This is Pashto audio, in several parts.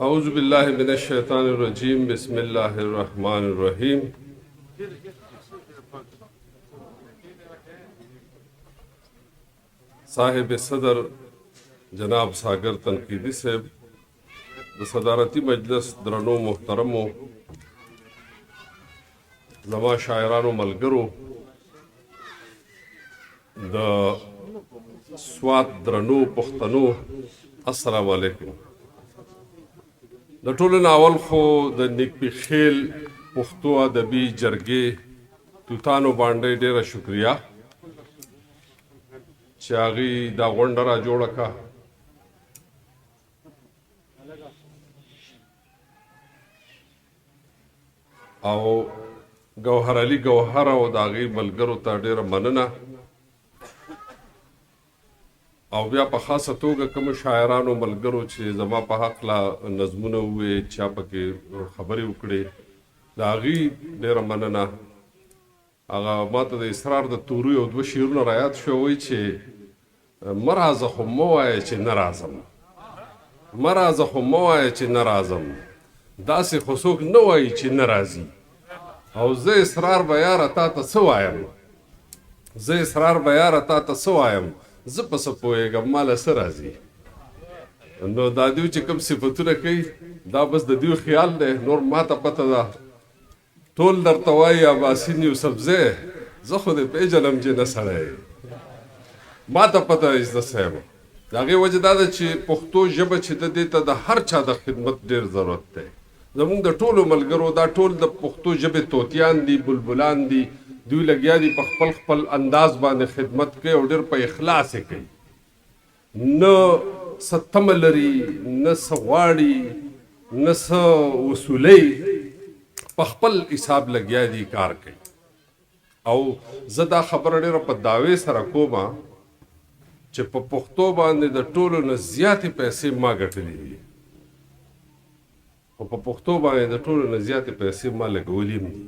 اعوذ باللہ من الشیطان الرجیم بسم اللہ الرحمن الرحیم صاحب صدر جناب ساگر تنقیدی صاحب د صدارتی مجلس درنو محترمو زما شاعرانو ملګرو د سوات درنو پښتنو السلام علیکم. د ټولو نه اول خو د نیکبي خیل پښتو ادبي جرګې توتانو باندې ډېره شکریه چې هغوی دا غونډه را جوړه کړه. او ګوهر علي ګوهر او د هغې ملګرو ته ډېره مننه. او بیا په خاصه توګه کومو شاعرانو ملګرو چې زما په هکله نظمونه وویې چا پکې خبرې وکړې د هغې ډېره مننه. هغه ما ته د اسرار د تورو یو دوه شعرونه رایاد شوه وایي چې مه راځه خو مه وایه چې نه راځم، مه راځه خو مه وایه چې نه راځم، داسې خو څوک نه وایي چې نه راځي. او زه اسرار به یاره تا ته څه وایم، زه اسرار به یاره تا ته څه وایم، زه په څه پوهېږم ما له څه راځي. نو دا دوی چې کوم صفتونه کوي دا بس د دوی خیال دی، نور ما ته پته ده. ټول درته وایي اباسین یوسفزی، زه خو دې پېژنم چې نه سړی، ما ته پته ده زه څه یم. د هغې وجه دا ده چې پښتو ژبه چې ده دې ته د هر چا د خدمت ډېر ضرورت دی. زمونږ د ټولو ملګرو دا ټول د پښتو ژبې طوطیان دي، بلبلان دي، دوی لګیا دي په خپل خپل انداز باندې خدمت کوي او ډېر په اخلاص یې کوي. نه څه تمه لري، نه څه غواړي، نه څه وصولۍ، په خپل حساب لګیا دي کار کوي. او زه دا خبره ډېره په دعوې سره کومه چې په پښتو باندې د ټولو نه زیاتې پیسې ما ګټلې دي، خو په پښتو باندې د ټولو نه زیاتې پیسې ما لګولې هم دي.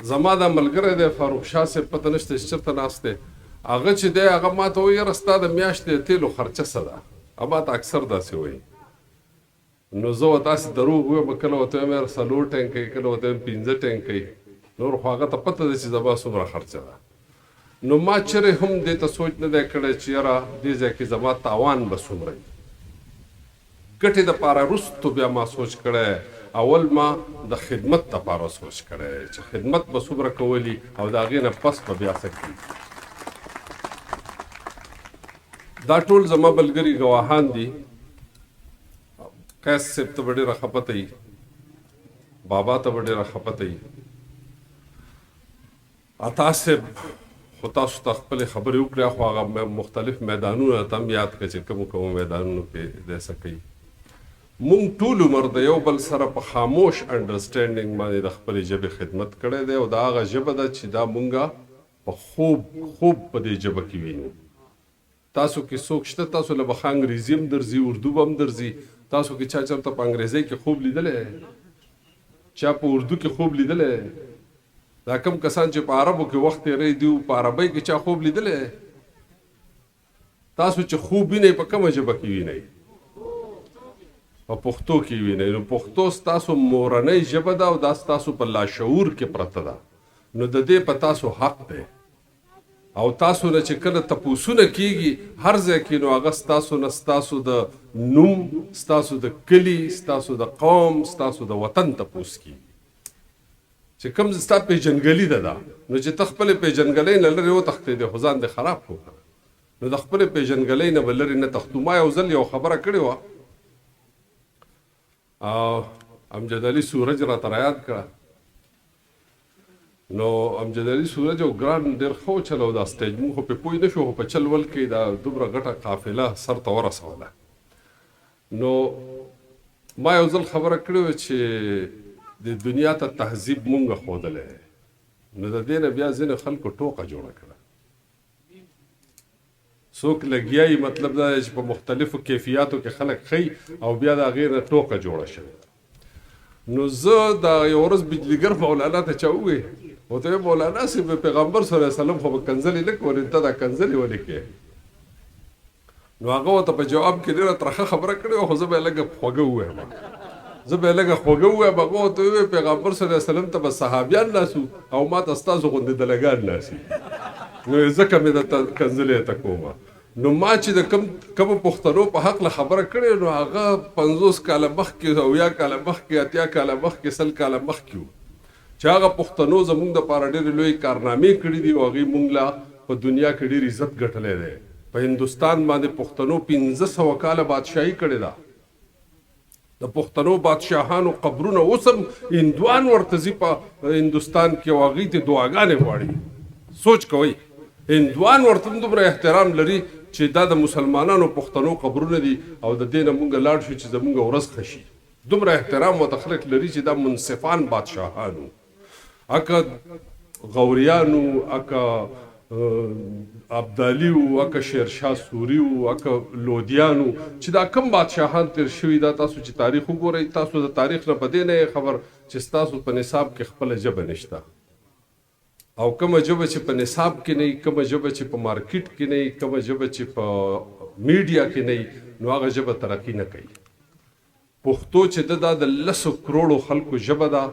زما دا ملګری دی فاروق شاه صاحب، پته نشته چې چېرته ناست دی. هغه چې دی هغه ما ته وایي یاره ستا د میاشتې د تیلو خرچه څه ده؟ ما ته اکثر داسې وایي. نو زه ورته داسې دروغ ووایم، کله ورته وایم یاره 4 ټینکۍ، کله ورته وایم 5 ټینکۍ، نور خو هغه ته پته ده چې زما څومره خرچه ده. نو ما چېرې هم دې ته سوچ نه دی کړی چې یاره دې ځای کې زما تاوان به څومره وي. ګټې دپاره وروستو بیا ما سوچ کړی، اول ما د خدمت دپاره سوچ کړی چې خدمت به څومره کولی او د هغې نه پس به بیا څه کړي. دا ټول زما ملګري ګواهان دي. قیس صاحب ته به ډېره خفته وي، بابا ته به ډېره خفته وي، عطا صاحب خو تاسو ته خپلې خبرې وکړې، خو هغه مختلف میدانونه ته هم یاد کړه چې کومو میدانونو کې دی څه کوي. مونږ ټول عمر د یو بل سره په خاموش انډرسټینډینګ باندې د خپلې ژبې خدمت کړی دی او دا هغه ژبه ده چې دا مونږ په خوب په دې ژبه کې وینو. تاسو کې څوک شته تاسو له به ښه انګریزي هم درځي، اردو به هم درځي؟ تاسو کې چا چېرته په انګریزۍ کې خوب لیدلی، چا په اردو کې خوب لیدلی؟ دا کم کسان چې په عربو کې وخت تېروي دوی په عربۍ کې چا خوب لیدلی؟ تاسو چې خوب وینئ په کومه ژبه کې وینئ؟ په پښتو کې وینئ. نو پښتو ستاسو مورنۍ ژبه ده او دا ستاسو په لاشعور کې پرته ده. نو د دې په تاسو حق دی. او تاسو نه چې کله تپوسونه کېږي هر ځای کې، نو هغه ستاسو نه ستاسو د نوم، ستاسو د کلي، ستاسو د قوم، ستاسو د وطن تپوس کېږي چې کوم ستا پیژنګلي ده. دا نو چې ته خپلې پیژنګلۍ نه لرې وتښتېدې خو ځان دې خراب کړو. نو د خپلې پیژنګلۍ نه به لرې نه تښتو. ما یو ځل یو خبره کړې وه، امجد علي سورج راته رایاد کړه. نو امجد علي سورج یو ګران ډېر ښه وچلو دا سټیج، مونږ خو پې پوه نه شو، خو په چل ول کې دا دومره غټه قافله سر ته ورسوله. نو ما یو ځل خبره کړې وه چې د دنیا ته تهذیب مونږ ښودلی، نو د دې نه بیا ځینې خلکو ټوقه جوړه کړه. څوک لګیایي، مطلب دا چې په مختلفو کیفیاتو کې خلک ښیي او بیا د هغې نه ټوقه جوړه شوې. نو زه دا یو ورځ بجلیګر مولانا ته چا وویې، ورته مولانا صاحب پیغمبر صلی الله علیه وسلم خو به کنځلې نه کولې، ته دا کنځلې ولې کوې؟ نو هغه ورته په جواب کې ډېره ترخه خبره کړې وه، خو زه به یې لږه خوږه ووایم، هغه ورته وویل پیغمبر صلی الله علیه وسلم ته به صحابیان ناست او ما ته ستاسو غوندې دلګان ناست نو ځکه مې درته کنځلې ته کومه. نو ما چې د کومو پښتنو په حق له خبره کړې نو هغه 50 کاله مخکې 70 کاله مخکې 80 کاله مخکې 100 کاله مخکې وو چې هغه پښتنو زموږ دپاره ډېرې لویې کارنامې کړي دي او هغوی موږ له په دنیا کې ډېر عزت ګټلی دی. په هندوستان باندې پښتنو 1500 کاله بادشاهي کړې ده. د پښتنو بادشاهانو قبرونه اوس هم هندوان ورته ځي په هندوستان کې او هغوی ته دعاګانې غواړي. سوچ کوئ هندوان ورته هم دومره احترام لري چې دا د مسلمانانو پښتنو قبرونه دي او د دې نه مونږ لاړ شو چې زمونږ ورځ ښه شي. دومره احترام ورته خلک لري چې دا منصفان بادشاهانو، اکه غوریانو، اکه ابدالیو، اکه شیرشاه سوریو، اکه لودیانو، چې دا کم بادشاهان تیر شوي دا تاسو چې تاریخ وګورئ تاسو د تاریخ نه په دې نه خبر چې ستاسو په نصاب کې خپله ژبه نشته او کومه ژبه چې په نصاب کې نه وي، کومه ژبه چې په مارکیټ کې نه وي، کومه ژبه چې په میډیا کې نه وي نو هغه ژبه ترقي نه کوي. پښتو چې دا د 10 کروڑو خلکو ژبه ده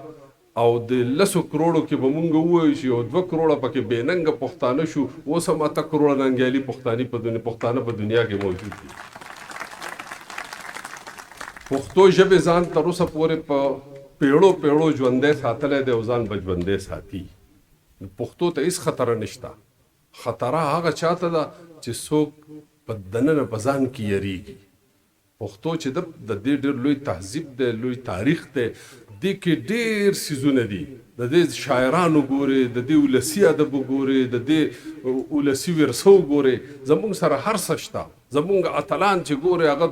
او د 10 کروڑو کې به مونږ ووایو چې یو 2 کروڑه پکې بې ننګه پښتانه شو، اوس هم 8 کروڑه ننګیالي پښتانه په دنیا کې موجود دي. پښتو ژبې ځان تر اوسه پورې په پیړو ژوندی ساتلی دی او ځان به ژوندی ساتي. پښتو ته هیڅ خطر نشته. خطره هغه چاته ده چې څوک په دننه په ځان کې یریږي. پښتو چې د دې ډېر لوی تهذیب دی، لوی تاریخ دی، دې کې ډېر څیزونه دي. د دې شاعرانو ګورې، د دې ولسي ادب ګورې، د دې ولسي ورثو ګورې، زموږ سره هر څه شته. زموږ اتلان چې ګورې هغه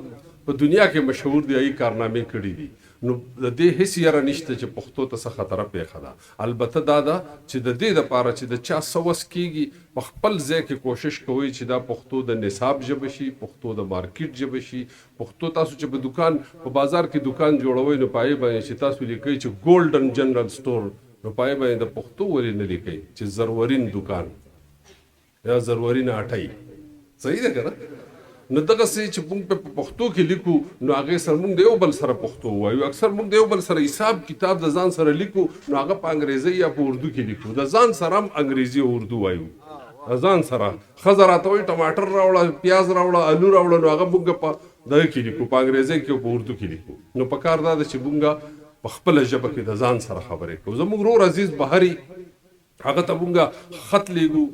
په دنیا کې مشهور دي، هغوی کارنامې کړي دي. نو د دې هیڅ یره نشته چې پښتو ته څه خطره پیښه ده. البته دا ده چې د دې دپاره چې د چا څه وس کېږي په خپل ځای کې کوشش کوئ چې دا پښتو د نصاب ژبه شي، پښتو د مارکیټ ژبه شي. پښتو تاسو چې په دکان په بازار کې دکان جوړوئ نو په هغې باندې چې تاسو لیکئ چې ګولډن جنرال سټور نو په هغې باندې د پښتو ولې نه لیکئ چې زرورین دکان یا زرورین اټۍ. صحیح ده که نه؟ نو دغسې چې موږ په پښتو کې لیکو نو هغې سره موږ د یو بل سره پښتو وایو. اکثر موږ د یو بل سره حساب کتاب د ځان سره لیکو نو هغه په انګریزي یا په اردو کې لیکو. د ځان سره هم انګریزي او اردو وایو. ځان سره ښځه راته وایي ټماټر راوړه، پیاز راوړه، الو راوړه، نو هغه موږ په دغه کې لیکو، په انګریزي کې او په اردو کې لیکو. نو په کار دا ده چې موږ په خپله ژبه کې د ځان سره خبرې کوو. زموږ ورور عزیز بهري هغه ته موږ خط لیږو،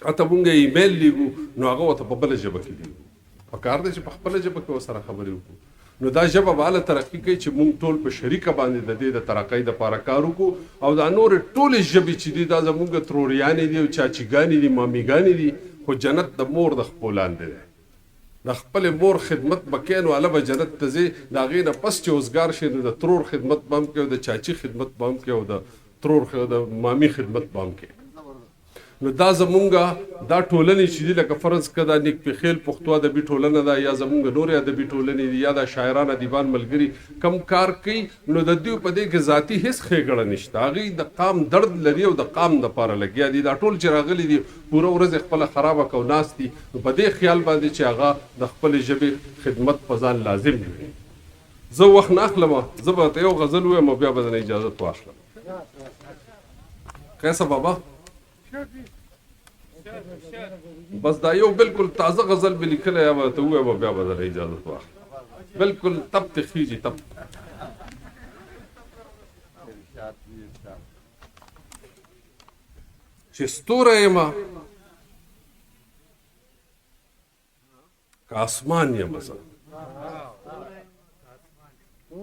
هغه ته موږ ایمیل لیږو نو هغه ورته په بله ژبه کې لیږو. په کار دی چې په خپله ژبه کې ورسره خبرې وکړو. نو دا ژبه به هله ترقي کوي چې موږ ټول په شریکه باندې د دې د ترقۍ دپاره کار وکړو. او دا نورې ټولې ژبې چې دي دا زموږ تروریانې دي او چاچیګانې دي، مامیګانې دي، خو جنت د مور د خپو لاندې دی. د خپلې مور خدمت به کوې نو هله به جنت ته ځې. د هغې نه پس چې اوزګار شې نو د ترور خدمت به هم کوې او د چاچي خدمت به هم کوې او د ترور د مامي خدمت به هم کوې. نو دا زمونږه دا ټولنې چې دي لکه فرض که دا نیک پخیل پښتو ادبي ټولنه ده یا زمونږ نورې ادبي ټولنې دي یا دا شاعران ادیبان ملګري کم کار کوي نو د دوی په دې کې ذاتي هیڅ ښېګړه نشته. هغوی د قام درد لري او د قام دپاره لګیا دي. دا ټول چې راغلي دي پوره ورځ یې خپله خرابه کو ناست دي نو په دې خیال باندې چې هغه د خپلې ژبې خدمت په ځان لازم وي. زه وخت نه اخلم، زه به ته یو غزل ووایم او بیا به ځنه اجازت واخلم. قیصه بابا بس دا یو بالکل تازه غزل به لیکلی یا به ته ووایم او بیا به ځنه اجازت واخلم. بالکل تب تخیږي تب. چې ستوری یم که اسمان یم زه،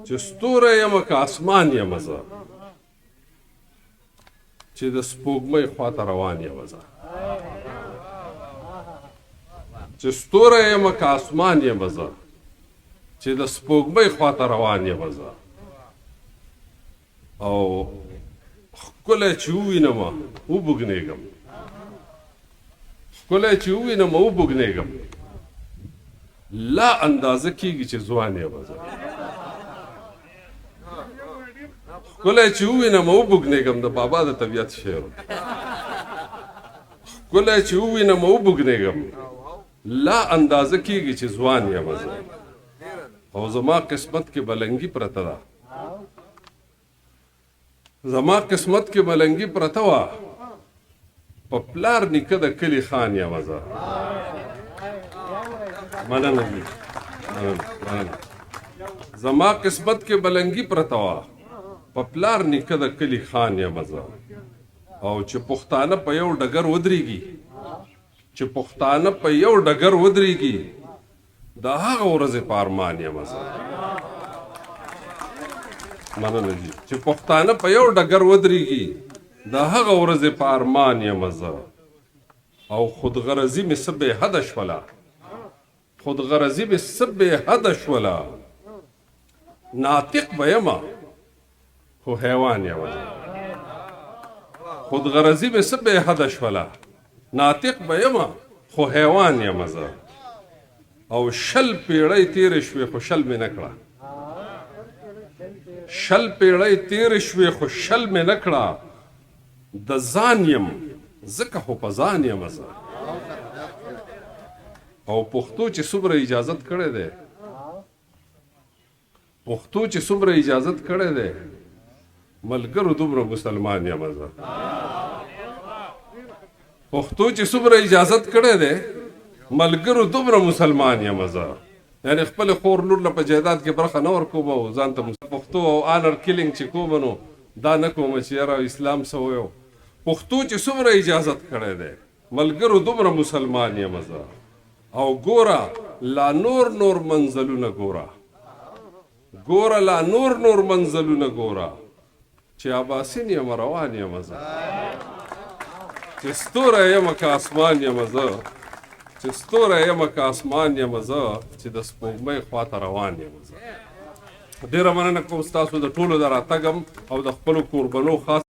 چې ستوری یم که اسمان یم زه، چې د سپوږمۍ خواته روان یم زه، چې ستوری یم که اسمان یم زه، چې د سپوږمۍ خواته روان یم زه. او ښکلی چې ووینم وبوږنېږم، ښکلی چې ووینم وبوږنېږم، لا اندازه کېږي چې ځوان یم زه. ښکلی چې ووینم وبوږنېږم د بابا د طبیعت شعر. ښکلی چې ووینم وبوږنېږم، لا اندازه کېږي چې ځوان یم زه او زما قسمت کې بلنګي پرته ده زما قسمت کې بلنګي پرته وه په پلار نیکه د کلي خان یم زه مننه دي زما قسمت کې بلنګي پرته وه په پلار نیکه د کلي خان یم زه او چې پښتانه په یو ډګر ودرېږي چې پښتانه په یو ډګر ودرېږي د هغه ورځې په ارمان یم زه مننه دي چې پښتانه په یو ډګر ودرېږي د هغه ورځې په ارمان یم زه او خودغرضي مې څه بې حده شوله خودغرضي مې څه بې حده شوله ناطق به یمه خو حیوان یم زه خودغرضي مې څه بې حده شوله ناطق به یمه خو حیوان یم زه او 100 پیړۍ تېرې شوې خو 100 مې نه کړه 100 پیړۍ تېرې شوې خو 100 مې نه کړه د ځان یم ځکه خو په ځان یم زه او پښتو چې څومره اجازت کړی دی پښتو چې څومره اجازت کړی دی ملګرو دومره مسلمان یم زه پښتو چې څومره اجازت کړی دی ملګرو دومره مسلمان یم زه یعنې خپل خور لور له په جایداد کې برخه نه ورکوم او ځان ته پښتو او آنر کیلینګ چې کوم نو دا نه کوم چې یاره اسلام څه ویو پښتو چې څومره اجازت کړی دی ملګرو دومره مسلمان یم زه او ګوره لا نور منزلونه ګوره لا نور منزلونه ګوره چې اباسین یم روان یم زه چې ستوری یم که اسمان یم زه چې ستوری یم که اسمان یم زه چې د سپوږمۍ خواته روان یم زه ډېره مننه کوم ستاسو د ټولو د راتګم او د خپلو کوربنو خاص